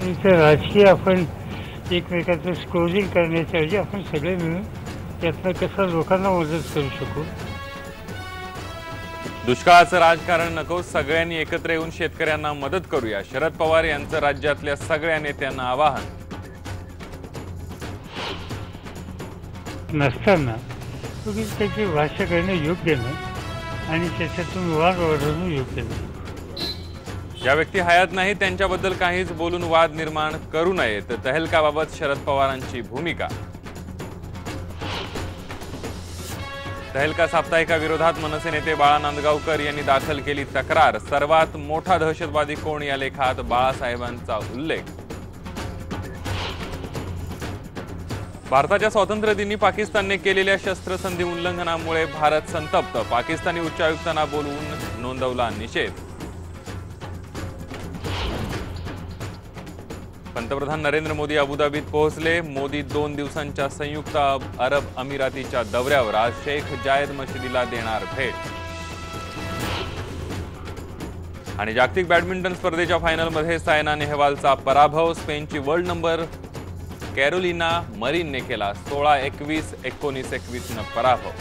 इथं राजकीय आपण एकमेकाचं स्क्रोलिंग करण्याच्या ऐवजी आपण सगळे मिळून त्यातनं कसं लोकांना मदत करू शकू. दुष्काळाचं राजकारण नको, सगळ्यांनी एकत्र येऊन शेतकऱ्यांना मदत करूया, शरद पवार यांचं राज्यातल्या सगळ्या नेत्यांना आवाहन. नसताना तुम्ही त्याची भाषा करणं योग्य नाही आणि त्याच्यातून वाद वाढवणं योग्य नाही. ज्या व्यक्ती हयात नाही त्यांच्याबद्दल काहीच बोलून वाद निर्माण करू नयेत, तहलकाबाबत शरद पवारांची भूमिका. तहलका साप्ताहिकाविरोधात मनसे नेते बाळा नांदगावकर यांनी दाखल केली तक्रार. सर्वात मोठा दहशतवादी कोण या लेखात बाळासाहेबांचा उल्लेख. भारताच्या स्वातंत्र्यदिनी पाकिस्तानने केलेल्या शस्त्रसंधी उल्लंघनामुळे भारत संतप्त. पाकिस्तानी उच्चायुक्तांना बोलवून नोंदवला निषेध. पंतप्रधान नरेंद्र मोदी अबुधाबीत पोहोचले. मोदी 2 दिवसांच्या संयुक्त अरब अमिरातीच्या दौऱ्यावर. आज शेख जायद मशिदीला देणार भेट. आणि जागतिक बॅडमिंटन स्पर्धेच्या फायनलमध्ये सायना नेहवालचा पराभव. स्पेनची वर्ल्ड नंबर कॅरोलिना मरिनने केला 16-21, 19-21 पराभव.